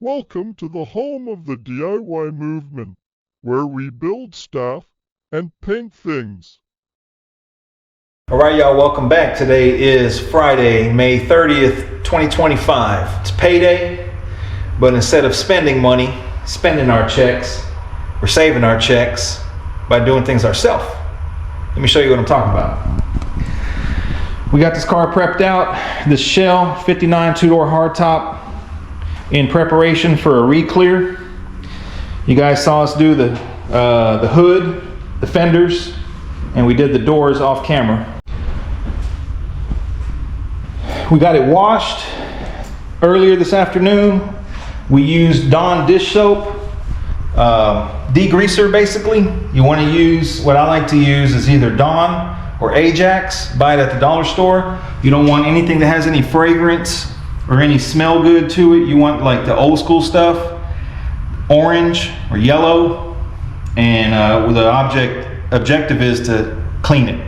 Welcome to the home of the DIY movement, where we build stuff and paint things. All right, y'all, welcome back. Today is Friday, May 30th, 2025. It's payday, but instead of spending money, spending our checks, we're saving our checks by doing things ourselves. Let me show you what I'm talking about. We got this car prepped out, this Shell 59 two-door hardtop, in preparation for a re-clear. You guys saw us do the hood, the fenders, and we did the doors off camera. We got it washed earlier this afternoon. We used Dawn dish soap, degreaser basically. You want to use, what I like to use is either Dawn or Ajax. Buy it at the dollar store. You don't want anything that has any fragrance or any smell good to it. You want like the old school stuff, orange or yellow, and the objective is to clean it,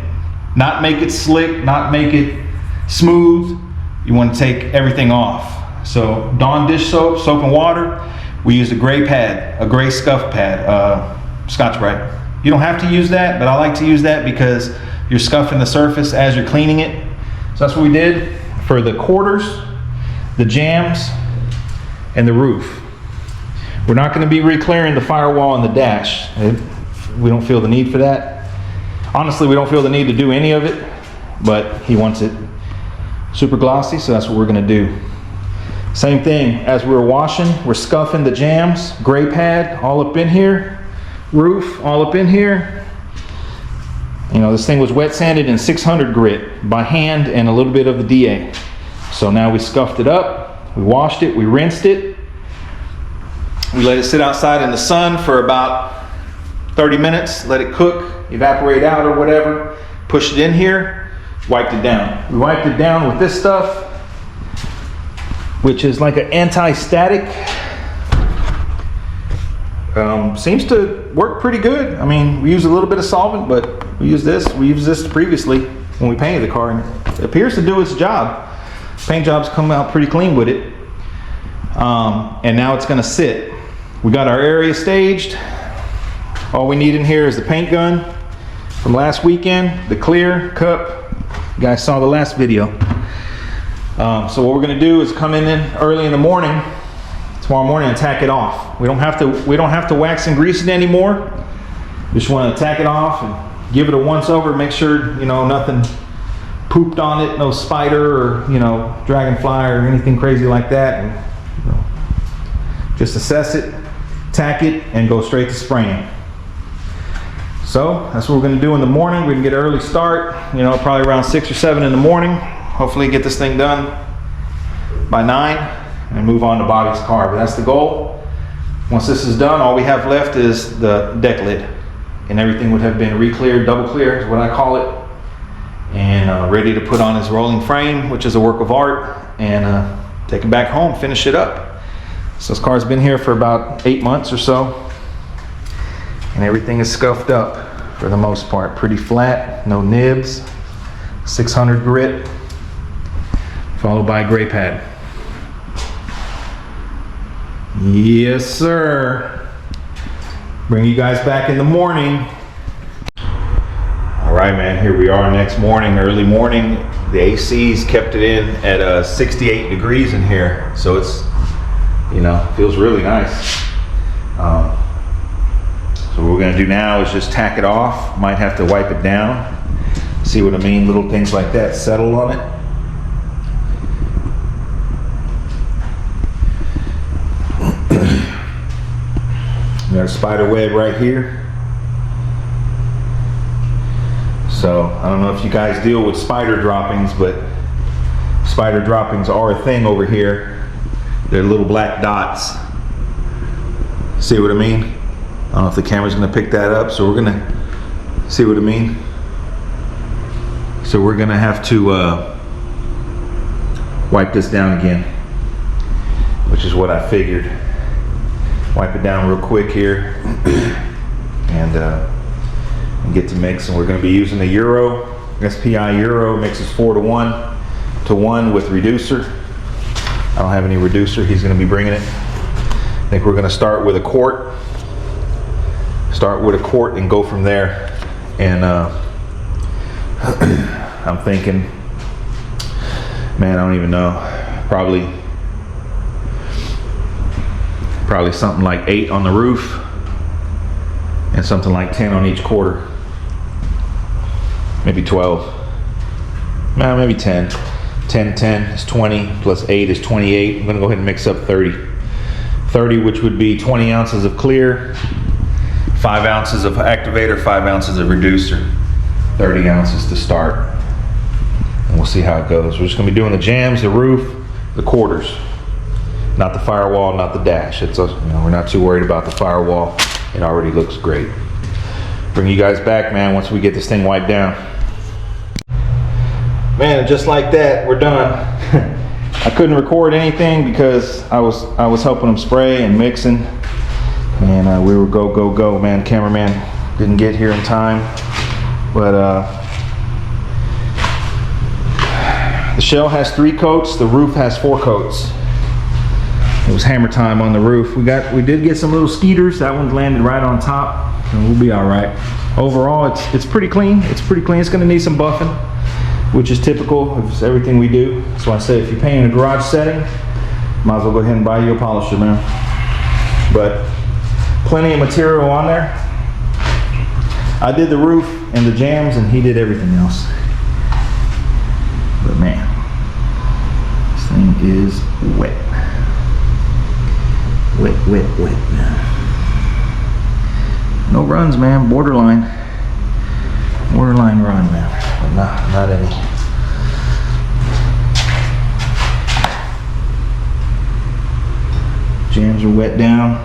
not make it slick, not make it smooth. You want to take everything off. So Dawn dish soap, soap and water. We used a gray pad, a gray scuff pad, Scotch-Brite. You don't have to use that, but I like to use that because you're scuffing the surface as you're cleaning it. So that's what we did for the quarters, the jambs, and the roof. We're not going to be re-clearing the firewall and the dash. We don't feel the need for that. Honestly, we don't feel the need to do any of it, but he wants it super glossy, so that's what we're going to do. Same thing, as we're washing, we're scuffing the jambs, gray pad all up in here, roof all up in here. You know, this thing was wet sanded in 600 grit by hand and a little bit of the DA. So now we scuffed it up, we washed it, we rinsed it. We let it sit outside in the sun for about 30 minutes, let it cook, evaporate out or whatever. Pushed it in here, wiped it down. We wiped it down with this stuff, which is like an anti-static. Seems to work pretty good. I mean, we use a little bit of solvent, but we used this previously when we painted the car, and it appears to do its job. Paint jobs come out pretty clean with it. And now it's gonna sit. We got our area staged. All we need in here is the paint gun from last weekend, the clear cup. You guys saw the last video. So what we're gonna do is come in early in the morning, tomorrow morning, and tack it off. We don't have to wax and grease it anymore. We just want to tack it off and give it a once over, make sure, you know, nothing pooped on it, no spider or, you know, dragonfly or anything crazy like that. And, you know, just assess it, tack it, and go straight to spraying. So that's what we're going to do in the morning. We can get an early start, you know, probably around 6 or 7 in the morning. Hopefully get this thing done by 9 and move on to Bobby's car. But that's the goal. Once this is done, all we have left is the deck lid, and everything would have been re-cleared, double clear is what I call it, and ready to put on his rolling frame, which is a work of art, and take it back home, finish it up. So this car's been here for about 8 months or so, and everything is scuffed up for the most part. Pretty flat, no nibs, 600 grit, followed by a gray pad. Yes, sir. Bring you guys back in the morning. All right, man, here we are next morning, early morning. The AC's kept it in at 68 degrees in here. So it's, you know, feels really nice. So what we're gonna do now is just tack it off. Might have to wipe it down. See what I mean? Little things like that settle on it. We got a spider web right here. So I don't know if you guys deal with spider droppings, but spider droppings are a thing over here. They're little black dots. See what I mean? I don't know if the camera's gonna pick that up, so we're gonna see what I mean. So we're gonna have to wipe this down again, which is what I figured. Wipe it down real quick here and get to mix. And we're going to be using the Euro, SPI Euro, mixes 4:1 with reducer. I don't have any reducer, he's going to be bringing it. think we're gonna start with a quart. Start with a quart and go from there. And I'm thinking, man, I don't even know. Probably something like 8 on the roof and something like 10 on each quarter. Maybe 12. No, maybe 10. 10 is 20 plus 8 is 28. I'm gonna go ahead and mix up 30. 30, which would be 20 ounces of clear, 5 ounces of activator, 5 ounces of reducer, 30 ounces to start. And we'll see how it goes. We're just gonna be doing the jams, the roof, the quarters. Not the firewall, not the dash. It's we're not too worried about the firewall. It already looks great. Bring you guys back, man, once we get this thing wiped down. Man, just like that, we're done. I couldn't record anything because I was helping them spray and mixing, and we were go, man. Cameraman didn't get here in time, but the shell has 3 coats, the roof has 4 coats. It was hammer time on the roof. We did get some little skeeters. That one landed right on top, and we'll be all right. Overall, it's pretty clean. It's pretty clean. It's going to need some buffing, which is typical of everything we do. So I say, if you're paying in a garage setting, might as well go ahead and buy you a polisher, man. But plenty of material on there. I did the roof and the jams, and he did everything else. But man, this thing is wet. Wet. No runs, man. Borderline run, man. But not any. Jams are wet down.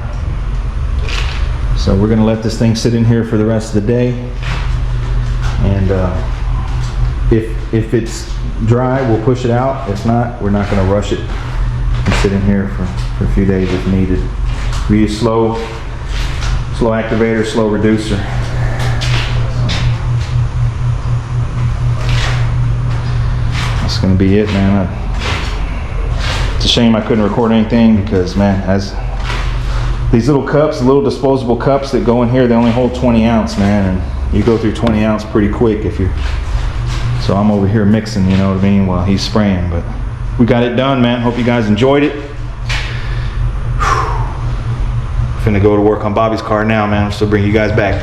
So we're gonna let this thing sit in here for the rest of the day. And if it's dry, we'll push it out. If not, we're not gonna rush it and sit in here for a few days if needed. We use slow activator, slow reducer. That's gonna be it, man. It's a shame I couldn't record anything because, man, as these little cups, little disposable cups that go in here, they only hold 20 ounce, man, and you go through 20 ounce pretty quick if you. So I'm over here mixing, you know what I mean, while he's spraying. But we got it done, man. Hope you guys enjoyed it. Finna go to work on Bobby's car now, man. So bring you guys back.